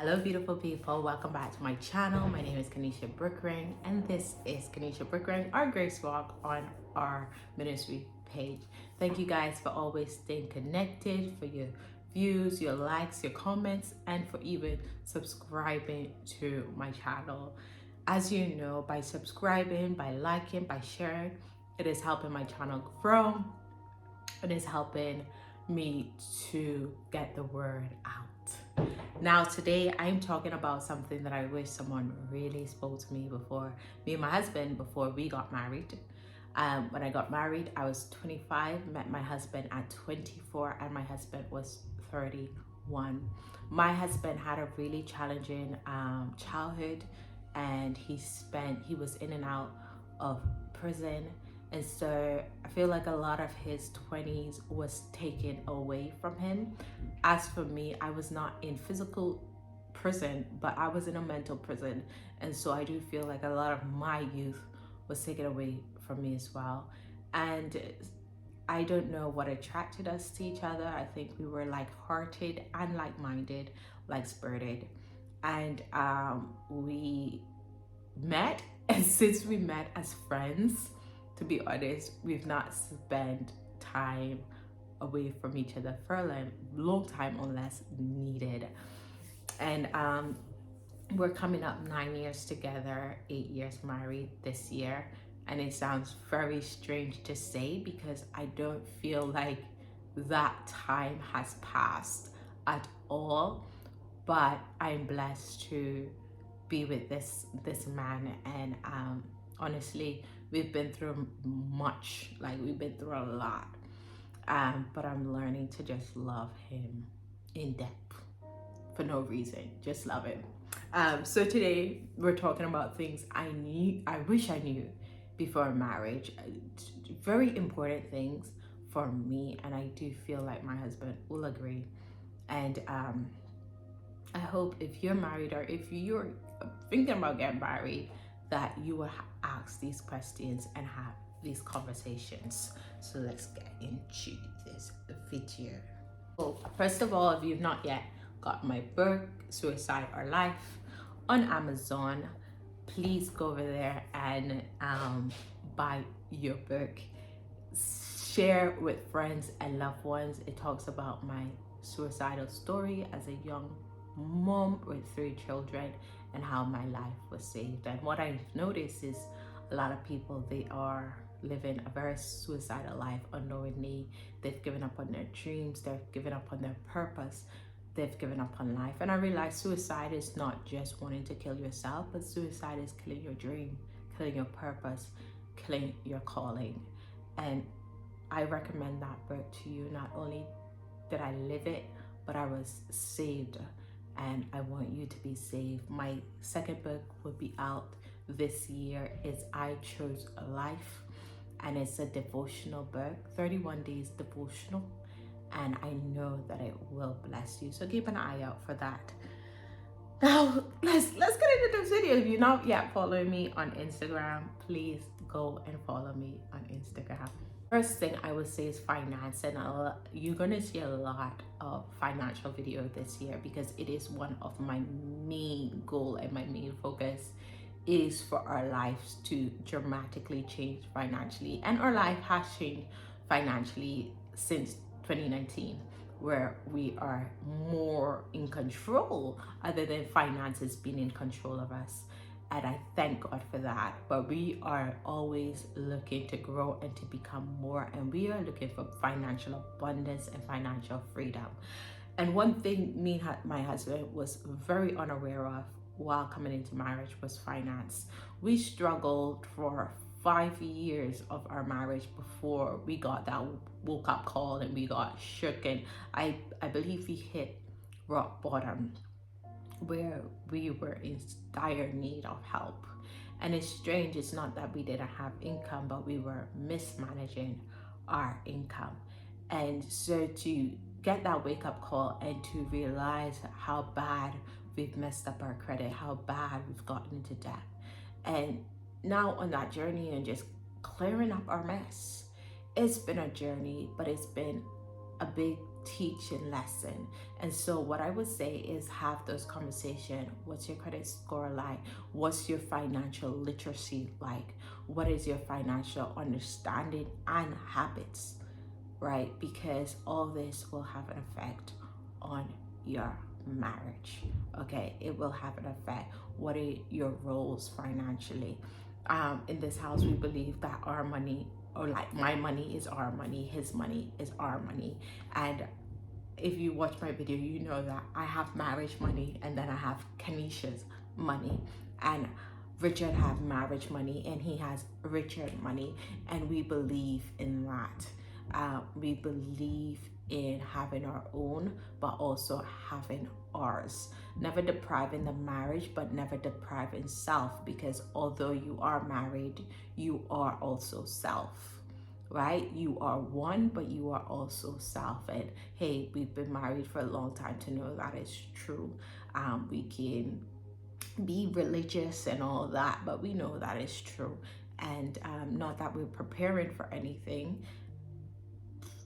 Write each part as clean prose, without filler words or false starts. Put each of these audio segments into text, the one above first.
Hello beautiful people, welcome back to my channel. My name is Kanisha Brookring and this is Kanisha Brookring, our grace walk on our ministry page. Thank you guys for always staying connected, for your views, your likes, your comments, and for even subscribing to my channel. As you know, by subscribing, by liking, by sharing, it is helping my channel grow. It is helping me to get the word out. Now, today I'm talking about something that I wish someone really spoke to me before, me and my husband, before we got married. When I got married, I was 25, met my husband at 24, and my husband was 31. My husband had a really challenging childhood, and he was in and out of prison. And so I feel like a lot of his 20s was taken away from him. As for me, I was not in physical prison, but I was in a mental prison. And so I do feel like a lot of my youth was taken away from me as well. And I don't know what attracted us to each other. I think we were like-hearted and like-minded, like-spirited. And we met, and since we met as friends, to be honest, we've not spent time away from each other for a long time unless needed. And we're coming up 9 years together, 8 years married this year. And it sounds very strange to say because I don't feel like that time has passed at all. But I'm blessed to be with this man, and honestly, we've been through much, like we've been through a lot, but I'm learning to just love him in depth for no reason, just love him. So today we're talking about things I wish I knew before marriage, very important things for me, and I do feel like my husband will agree. And I hope if you're married or if you're thinking about getting married, that you will ask these questions and have these conversations. So let's get into this video. So first of all, if you've not yet got my book, Suicide or Life, on Amazon, please go over there and buy your book. Share with friends and loved ones. It talks about my suicidal story as a young mom with 3 children and how my life was saved. And what I've noticed is a lot of people, they are living a very suicidal life unknowingly. They've given up on their dreams, they've given up on their purpose, they've given up on life. And I realized suicide is not just wanting to kill yourself, but suicide is killing your dream, killing your purpose, killing your calling. And I recommend that book to you. Not only did I live it, but I was saved, and I want you to be saved. My second book will be out this year. It's I Chose a Life, and it's a devotional book, 31 days devotional, and I know that it will bless you. So keep an eye out for that. Now let's get into this video. If you're not yet following me on Instagram, please go and follow me on Instagram. First thing I would say is finance, and you're gonna see a lot of financial video this year because it is one of my main goal and my main focus is for our lives to dramatically change financially. And our life has changed financially since 2019, where we are more in control other than finances being in control of us. And I thank God for that. But we are always looking to grow and to become more, and we are looking for financial abundance and financial freedom. And one thing me and my husband was very unaware of while coming into marriage was finance. We struggled for 5 years of our marriage before we got that woke up call and we got shook, and I believe we hit rock bottom where we were in dire need of help. And it's strange, it's not that we didn't have income, but we were mismanaging our income. And so to get that wake-up call and to realize how bad we've messed up our credit, how bad we've gotten into debt, and now on that journey and just clearing up our mess. It's been a journey, but it's been a big teaching lesson. And so what I would say is have those conversations. What's your credit score like? What's your financial literacy like? What is your financial understanding and habits, right? Because all this will have an effect on your marriage. Okay, it will have an effect. What are your roles financially? In this house, we believe that our money, or like my money is our money, his money is our money. And if you watch my video, you know that I have marriage money and then I have Kanisha's money, and Richard have marriage money and he has Richard money, and we believe in that. We believe in having our own, but also having ours. Never depriving the marriage, but never depriving self, because although you are married, you are also self. Right? You are one, but you are also self. And hey, we've been married for a long time to know that is true. We can be religious and all that, but we know that is true. And not that we're preparing for anything.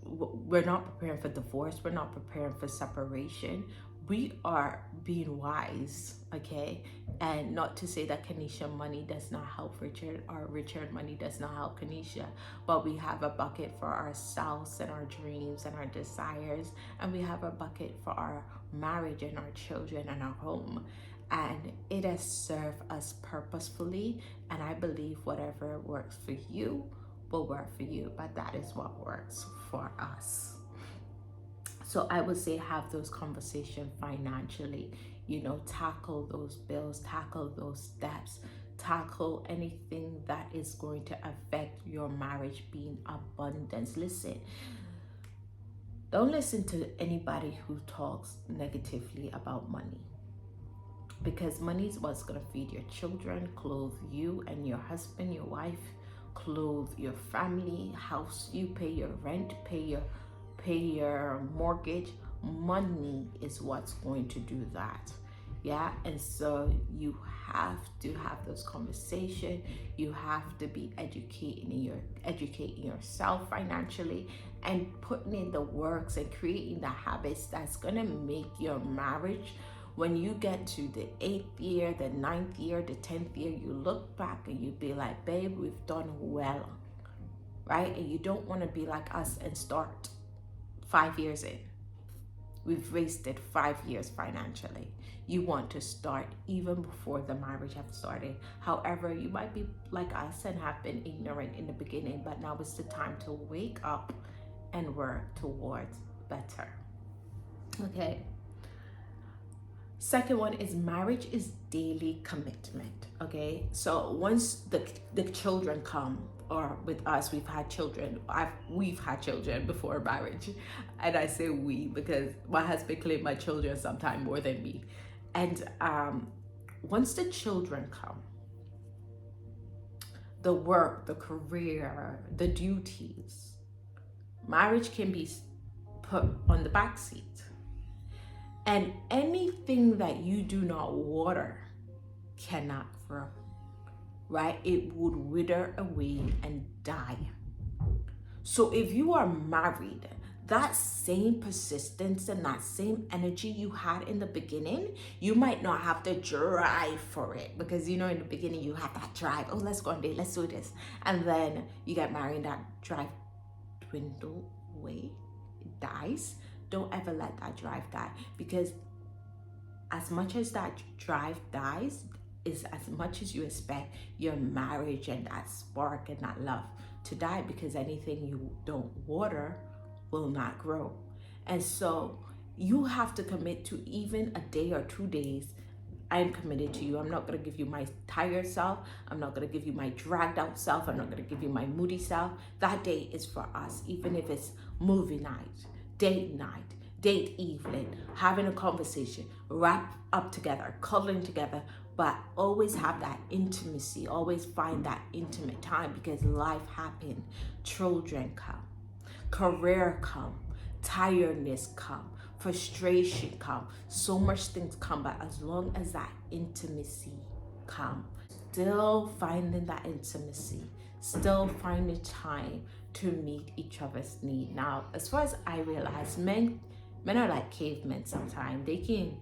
We're not preparing for divorce. We're not preparing for separation. We are being wise, okay? And not to say that Kanisha money does not help Richard, or Richard money does not help Kanisha, but we have a bucket for ourselves and our dreams and our desires, and we have a bucket for our marriage and our children and our home. And it has served us purposefully, and I believe whatever works for you will work for you, but that is what works for us. So I would say have those conversations financially, tackle those bills, tackle those steps, tackle anything that is going to affect your marriage being abundance. Listen, don't listen to anybody who talks negatively about money, because money is what's going to feed your children, clothe you and your husband, your wife, clothe your family, house you, pay your rent, pay your mortgage. Money is what's going to do that. Yeah. And so you have to have those conversations. You have to be educating yourself financially, and putting in the works and creating the habits that's going to make your marriage, when you get to the 8th year, the 9th year, the 10th year, you look back and you be like, babe, we've done well, right? And you don't want to be like us and start 5 years in. We've wasted 5 years financially. You want to start even before the marriage have started. However, you might be like us and have been ignorant in the beginning, but now is the time to wake up and work towards better. Okay. Second one is marriage is daily commitment. Okay, so once the children come, or with us, we've had children. We've had children before marriage, and I say we because my husband claimed my children sometime more than me. And once the children come, the work, the career, the duties, marriage can be put on the back seat. And anything that you do not water cannot grow, right? It would wither away and die. So if you are married, that same persistence and that same energy you had in the beginning, you might not have the drive for it, because in the beginning you have that drive. Oh, let's go on a date, let's do this. And then you get married and that drive dwindle away, it dies. Don't ever let that drive die, because as much as that drive dies is as much as you expect your marriage and that spark and that love to die, because anything you don't water will not grow. And so you have to commit to even a day or 2 days. I'm committed to you. I'm not going to give you my tired self. I'm not going to give you my dragged out self. I'm not going to give you my moody self. That day is for us, even if it's movie night, date night, date evening, having a conversation, wrap up together, cuddling together, but always have that intimacy. Always find that intimate time, because life happens. Children come, career come, tiredness come, frustration come, so much things come, but as long as that intimacy come, still finding that intimacy, still finding time to meet each other's need. Now, as far as I realize, men Men are like cavemen sometimes. They can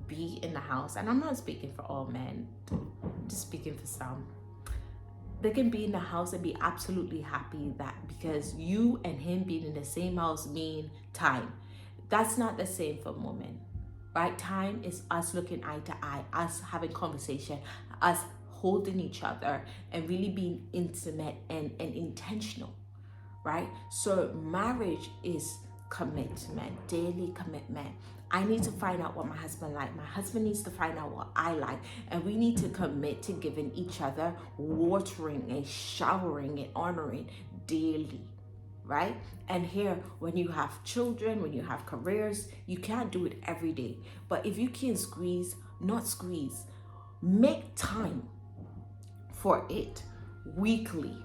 be in the house, and I'm not speaking for all men, I'm just speaking for some. They can be in the house and be absolutely happy that because you and him being in the same house mean time. That's not the same for women, right? Time is us looking eye to eye, us having conversation, us holding each other and really being intimate and intentional, right? So marriage is commitment, daily commitment. I need to find out what my husband like. My husband needs to find out what I like. And we need to commit to giving each other watering and showering and honoring daily, right? And here, when you have children, when you have careers, you can't do it every day. But if you can make time for it weekly,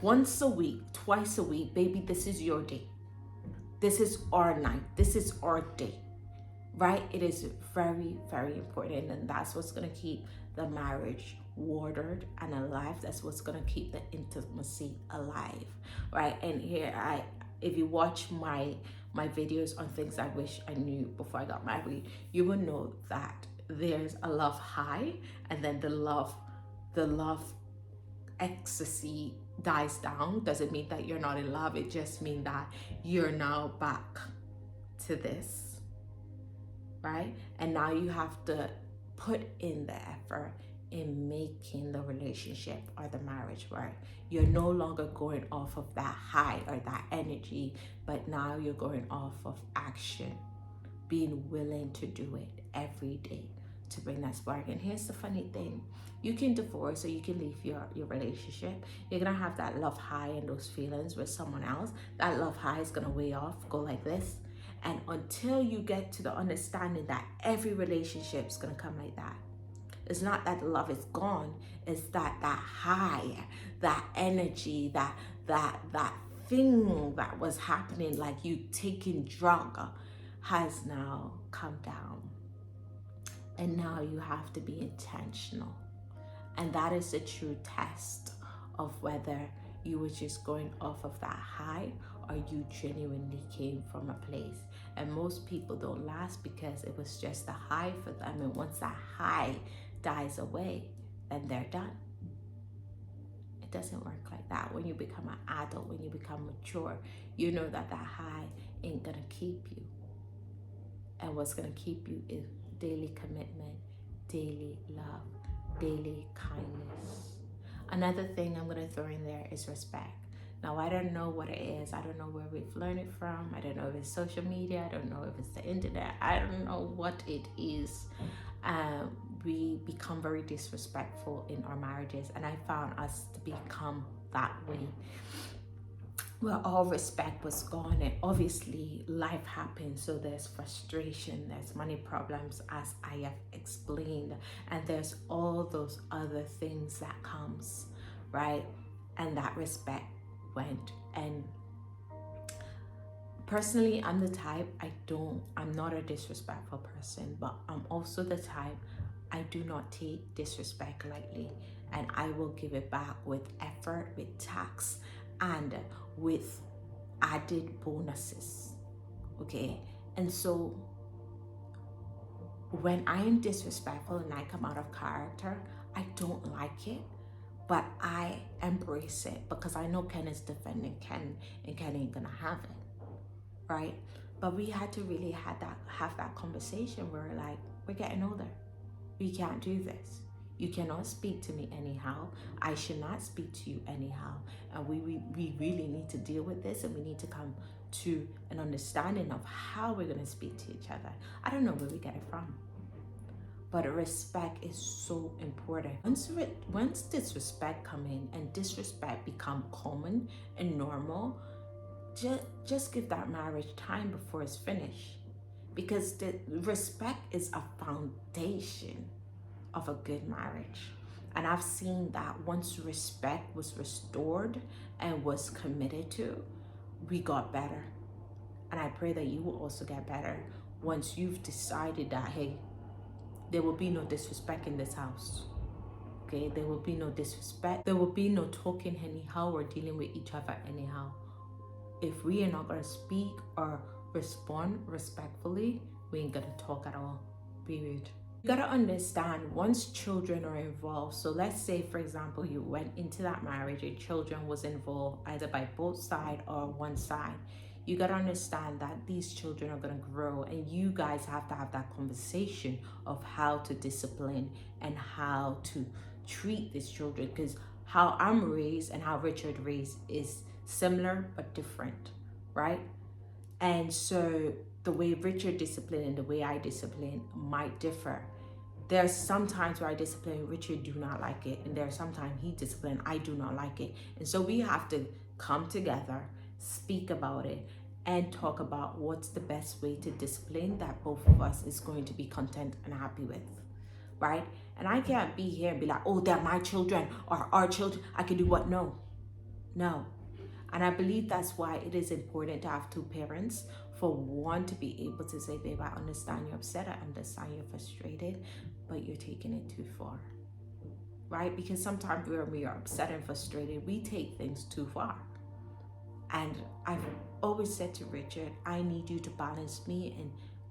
once a week, twice a week. Baby, this is your day. This is our night. This is our day, right? It is very, very important. And that's what's going to keep the marriage watered and alive. That's what's going to keep the intimacy alive, right? And here, if you watch my videos on things I wish I knew before I got married, you will know that there's a love high, and then the love ecstasy dies down. Doesn't mean that you're not in love. It just means that you're now back to this, right? And now you have to put in the effort in making the relationship or the marriage work. You're no longer going off of that high or that energy, but now you're going off of action, being willing to do it every day to bring that spark. And here's the funny thing: you can divorce or you can leave your relationship. You're gonna have that love high and those feelings with someone else. That love high is gonna weigh off, go like this. And until you get to the understanding that every relationship is gonna come like that, it's not that the love is gone, it's that high, that energy, that thing that was happening, like you taking drug, has now come down. And now you have to be intentional. And that is the true test of whether you were just going off of that high or you genuinely came from a place. And most people don't last because it was just a high for them. And once that high dies away, then they're done. It doesn't work like that. When you become an adult, when you become mature, you know that high ain't gonna keep you. And what's gonna keep you is daily commitment, daily love, daily kindness. Another thing I'm gonna throw in there is respect. Now, I don't know what it is. I don't know where we've learned it from. I don't know if it's social media. I don't know if it's the internet. I don't know what it is. We become very disrespectful in our marriages, and I found us to become that way, where all respect was gone. And obviously life happens, so there's frustration, there's money problems, as I have explained, and there's all those other things that comes, right? And that respect went. And personally, I'm the type, I'm not a disrespectful person, but I'm also the type, I do not take disrespect lightly, and I will give it back with effort, with tax, and with added bonuses, okay? And so when I am disrespectful and I come out of character, I don't like it, but I embrace it because I know Ken is defending Ken, and Ken ain't gonna have it, right? But we had to really have that conversation where we're getting older. We can't do this. You cannot speak to me anyhow. I should not speak to you anyhow. And we really need to deal with this, and we need to come to an understanding of how we're going to speak to each other. I don't know where we get it from, but respect is so important. Once disrespect come in and disrespect become common and normal, just give that marriage time before it's finished. Because the respect is a foundation of a good marriage. And I've seen that once respect was restored and was committed to, we got better. And I pray that you will also get better once you've decided that, hey, there will be no disrespect in this house. Okay, there will be no disrespect. There will be no talking anyhow or dealing with each other anyhow. If we are not going to speak or respond respectfully, we ain't gonna talk at all. Period. You gotta understand, once children are involved, so let's say for example you went into that marriage, your children was involved either by both sides or one side, you gotta understand that these children are gonna grow, and you guys have to have that conversation of how to discipline and how to treat these children, because how I'm raised and how Richard raised is similar but different, right? And so the way Richard disciplined and the way I discipline might differ. There's sometimes where I discipline Richard do not like it, and there's sometimes he discipline I do not like it. And so we have to come together, speak about it, and talk about what's the best way to discipline that both of us is going to be content and happy with, right? And I can't be here and be like, oh, they're my children or our children, I can do what? No. And I believe that's why it is important to have two parents. For one, to be able to say, babe, I understand you're upset, I understand you're frustrated, but you're taking it too far, right? Because sometimes when we are upset and frustrated, we take things too far. And I've always said to Richard, I need you to balance me,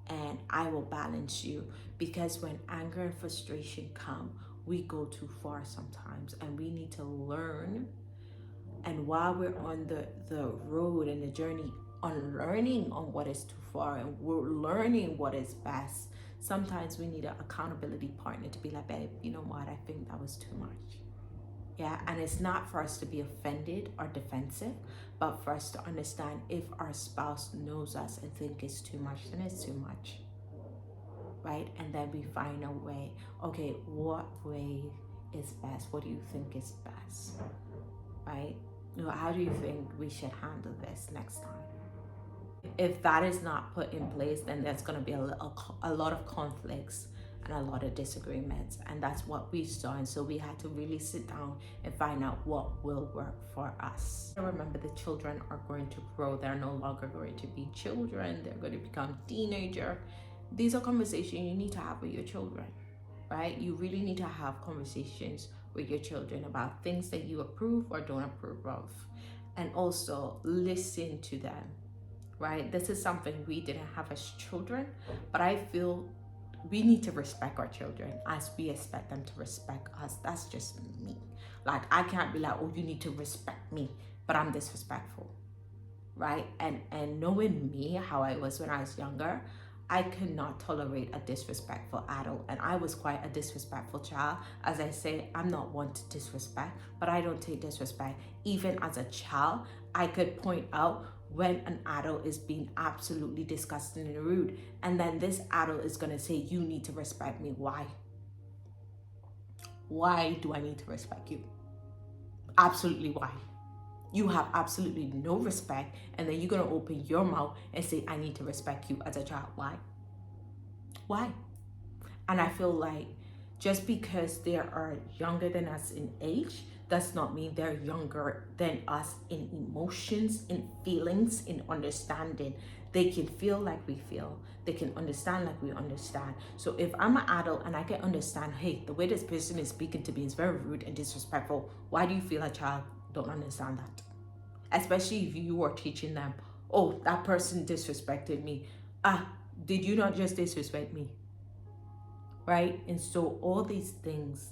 and I will balance you, because when anger and frustration come, we go too far sometimes, and we need to learn. And while we're on the road and the journey on learning on what is too far and we're learning what is best, sometimes we need an accountability partner to be like, babe, you know what, I think that was too much. Yeah, and it's not for us to be offended or defensive, but for us to understand if our spouse knows us and think it's too much, then it's too much, right? And then we find a way, okay, what way is best? What do you think is best, right? How do you think we should handle this next time? If that is not put in place, then there's going to be a lot of conflicts and a lot of disagreements, and that's what we saw. And so we had to really sit down and find out what will work for us. Remember, the children are going to grow. They're no longer going to be children. They're going to become teenager. These are conversations you need to have with your children, right? You really need to have conversations with your children about things that you approve or don't approve of, and also listen to them, right? This is something we didn't have as children, but I feel we need to respect our children as we expect them to respect us. That's just me. Like, I can't be like, oh, you need to respect me, but I'm disrespectful, right? And knowing me, how I was when I was younger, I could not tolerate a disrespectful adult, and I was quite a disrespectful child. As I say, I'm not one to disrespect, but I don't take disrespect. Even as a child, I could point out when an adult is being absolutely disgusting and rude, and then this adult is going to say, you need to respect me. Why? Why do I need to respect you? Absolutely why? You have absolutely no respect, and then you're going to open your mouth and say, I need to respect you as a child. Why? And I feel like just because they are younger than us in age does not mean they're younger than us in emotions, in feelings, in understanding. They can feel like we feel. They can understand like we understand. So if I'm an adult and I can understand, hey, the way this person is speaking to me is very rude and disrespectful, why do you feel a child don't understand that? Especially if you are teaching them, oh, that person disrespected me. Did you not just disrespect me? Right? And so all these things,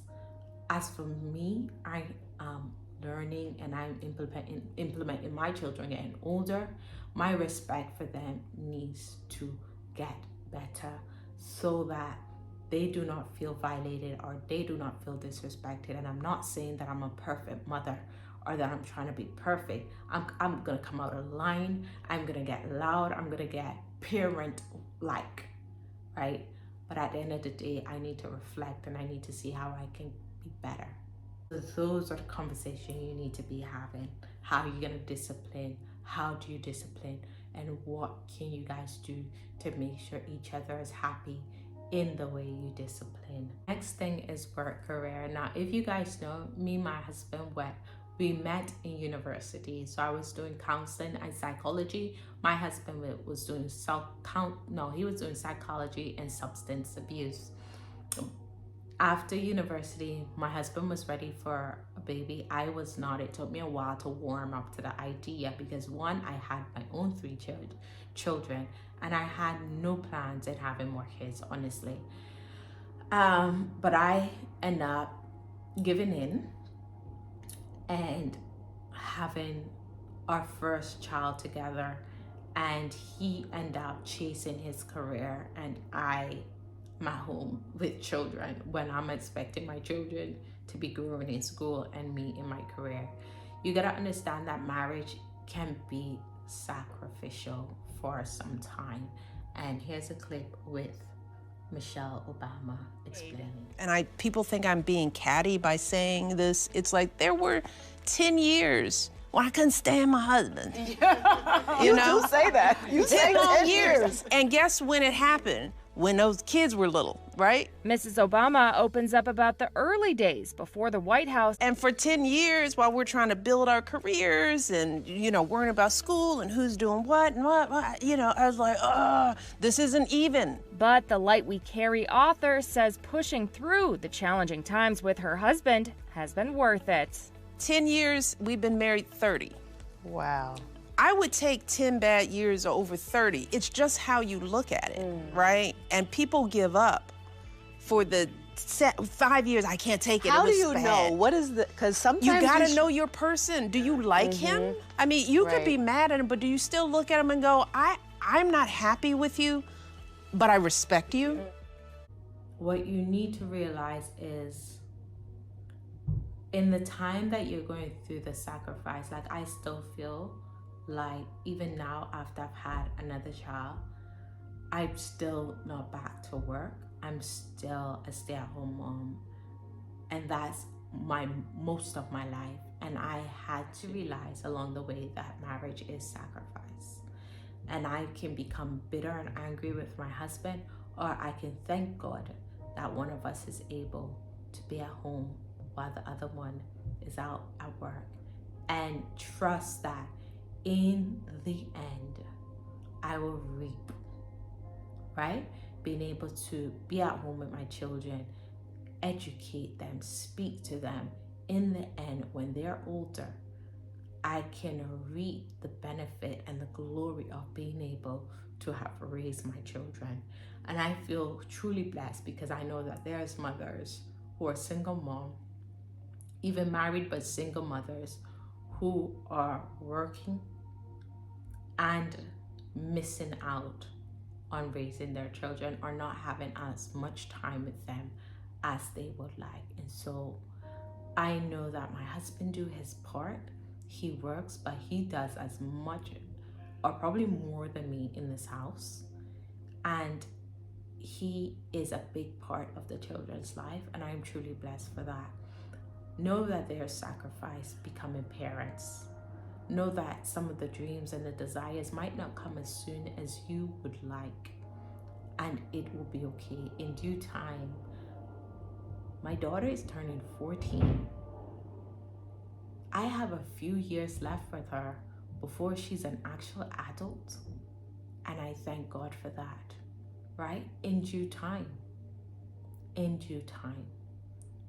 as for me, I am learning and I'm implementing my children getting older. My respect for them needs to get better so that they do not feel violated or they do not feel disrespected. And I'm not saying that I'm a perfect mother or that I'm trying to be perfect. I'm gonna come out of line. I'm gonna get loud. I'm gonna get parent-like, right? But at the end of the day, I need to reflect and I need to see how I can be better. So those are the conversations you need to be having. How are you gonna discipline? How do you discipline? And what can you guys do to make sure each other is happy in the way you discipline? Next thing is work career. Now, if you guys know, me and my husband we met in university. So I was doing counseling and psychology. My husband was doing he was doing psychology and substance abuse. After university, my husband was ready for a baby. I was not. It took me a while to warm up to the idea because one, I had my own three children, and I had no plans in having more kids, honestly. But I end up giving in and having our first child together, and he ended up chasing his career, and I my home with children when I'm expecting my children to be growing in school and me in my career. You gotta understand that marriage can be sacrificial for some time. And here's a clip with Michelle Obama explaining. And people think I'm being catty by saying this. It's like there were 10 years when I couldn't stand my husband. You know? Do say that. You 10 say long years. And guess when it happened? When those kids were little, right? Mrs. Obama opens up about the early days before the White House. And for 10 years, while we're trying to build our careers and, worrying about school and who's doing what and what, I was like, this isn't even. But the Light We Carry author says pushing through the challenging times with her husband has been worth it. 10 years, we've been married 30. Wow. I would take 10 bad years over 30. It's just how you look at it, right? And people give up for the 5 years. I can't take it. How it was do you bad. know? What is the, because sometimes you gotta know your person. Do you like him? I mean, you could be mad at him, but do you still look at him and go, I'm not happy with you, but I respect you? What you need to realize is in the time that you're going through the sacrifice, like I still feel like even now after I've had another child, I'm still not back to work. I'm still a stay-at-home mom, and that's most of my life. And I had to realize along the way that marriage is sacrifice, and I can become bitter and angry with my husband, or I can thank God that one of us is able to be at home while the other one is out at work, and trust that in the end, I will reap, right? Being able to be at home with my children, educate them, speak to them. In the end, when they're older, I can reap the benefit and the glory of being able to have raised my children. And I feel truly blessed because I know that there's mothers who are single mom, even married but single mothers who are working and missing out on raising their children or not having as much time with them as they would like. And so I know that my husband do his part. He works, but he does as much or probably more than me in this house. And he is a big part of the children's life, and I'm truly blessed for that. Know that there's sacrifice becoming parents. Know that some of the dreams and the desires might not come as soon as you would like, and it will be okay. In due time, my daughter is turning 14. I have a few years left with her before she's an actual adult, and I thank God for that, right? In due time,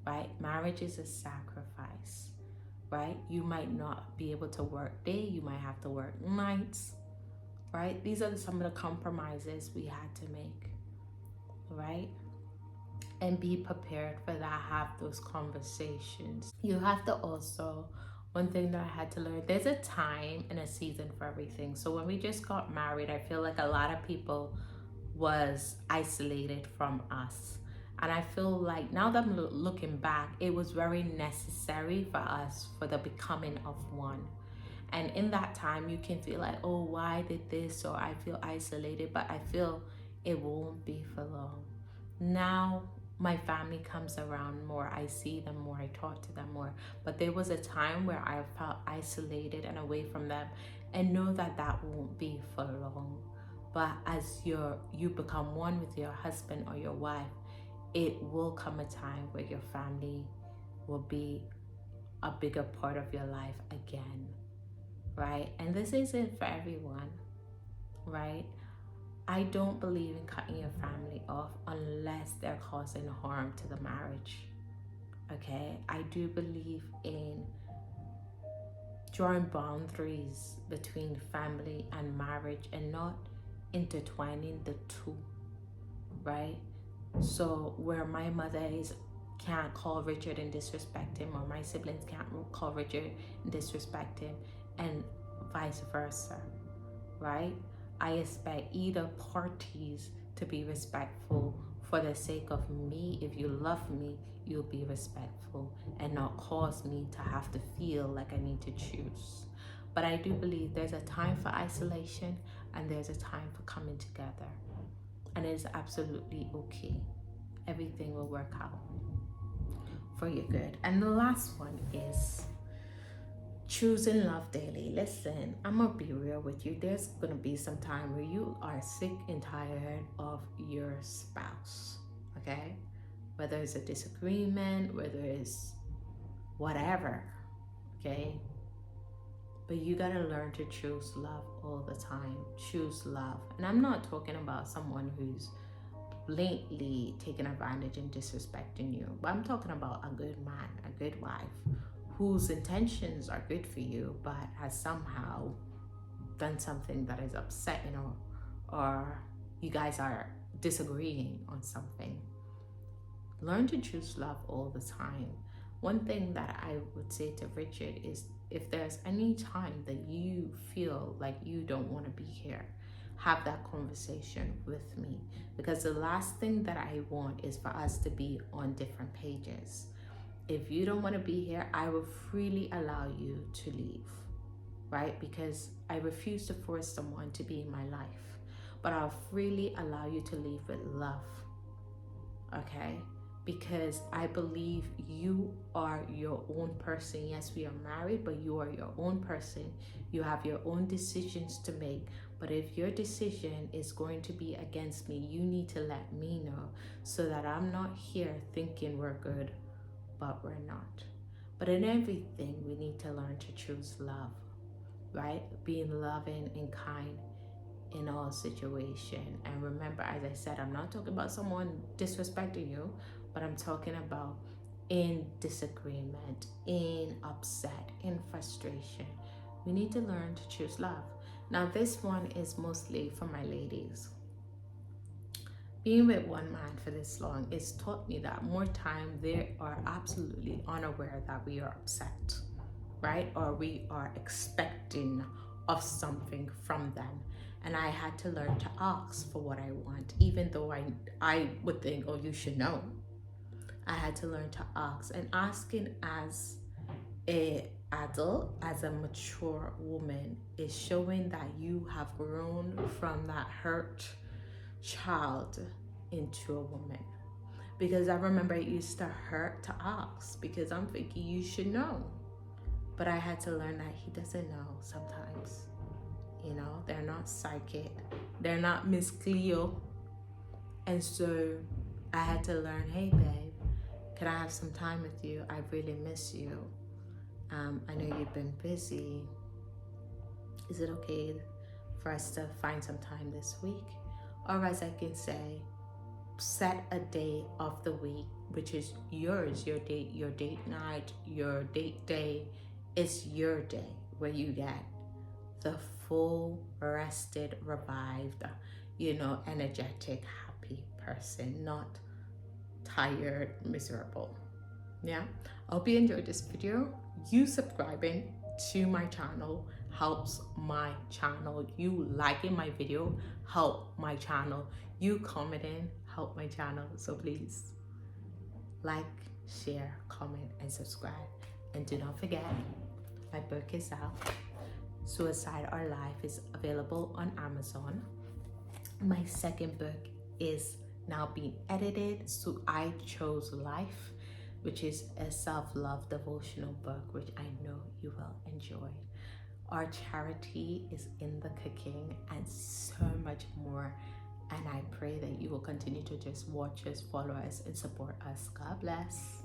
right? Marriage is a sacrifice. Right? You might not be able to work day, you might have to work nights, right? These are some of the compromises we had to make, right? And be prepared for that, have those conversations. You have to also, one thing that I had to learn, there's a time and a season for everything. So when we just got married, I feel like a lot of people was isolated from us. And I feel like now that I'm looking back, it was very necessary for us for the becoming of one. And in that time, you can feel like, oh, why did this? Or I feel isolated, but I feel it won't be for long. Now, my family comes around more. I see them more. I talk to them more. But there was a time where I felt isolated and away from them. And know that that won't be for long. But as you become one with your husband or your wife, it will come a time where your family will be a bigger part of your life again, right? And this isn't for everyone, right? I don't believe in cutting your family off unless they're causing harm to the marriage, Okay, I do believe in drawing boundaries between family and marriage and not intertwining the two, right? So where my mother can't call Richard and disrespect him, or my siblings can't call Richard and disrespect him, and vice versa, right? I expect either parties to be respectful for the sake of me. If you love me, you'll be respectful and not cause me to have to feel like I need to choose. But I do believe there's a time for isolation and there's a time for coming together. And it is absolutely okay. Everything will work out for your good. And the last one is choosing love daily. Listen, I'm gonna be real with you. There's gonna be some time where you are sick and tired of your spouse, okay? Whether it's a disagreement, whether it's whatever, okay? But you gotta learn to choose love all the time. Choose love. And I'm not talking about someone who's blatantly taking advantage and disrespecting you, but I'm talking about a good man, a good wife, whose intentions are good for you, but has somehow done something that is upsetting, or you guys are disagreeing on something. Learn to choose love all the time. One thing that I would say to Richard is, if there's any time that you feel like you don't want to be here, have that conversation with me, because the last thing that I want is for us to be on different pages. If you don't want to be here, I will freely allow you to leave, right? Because I refuse to force someone to be in my life, but I'll freely allow you to leave with love, okay? Because I believe you are your own person. Yes, we are married, but you are your own person. You have your own decisions to make. But if your decision is going to be against me, you need to let me know, so that I'm not here thinking we're good, but we're not. But in everything, we need to learn to choose love, right? Being loving and kind in all situations. And remember, as I said, I'm not talking about someone disrespecting you, but I'm talking about in disagreement, in upset, in frustration. We need to learn to choose love. Now, this one is mostly for my ladies. Being with one man for this long, it's taught me that more time they are absolutely unaware that we are upset, right? Or we are expecting of something from them. And I had to learn to ask for what I want, even though I would think, oh, you should know. I had to learn to ask, and asking as an adult, as a mature woman, is showing that you have grown from that hurt child into a woman. Because I remember it used to hurt to ask, because I'm thinking you should know. But I had to learn that he doesn't know sometimes. You know, they're not psychic. They're not Miss Cleo. And so I had to learn, hey babe, can I have some time with you? I really miss you. I know you've been busy. Is it okay for us to find some time this week? Or as I can say, set a day of the week, which is yours, your date night, your date day. It's your day where you get the full, rested, revived, energetic, happy person, not tired, miserable. Yeah, I hope you enjoyed this video. You subscribing to my channel helps my channel. You liking my video help my channel. You commenting help my channel. So please like, share, comment, and subscribe. And do not forget, my book is out. Suicide or Life is available on Amazon. My second book is now being edited, so I Chose Life, which is a self-love devotional book, which I know you will enjoy. Our charity is in the cooking, and so much more. And I pray that you will continue to just watch us, follow us, and support us. God bless.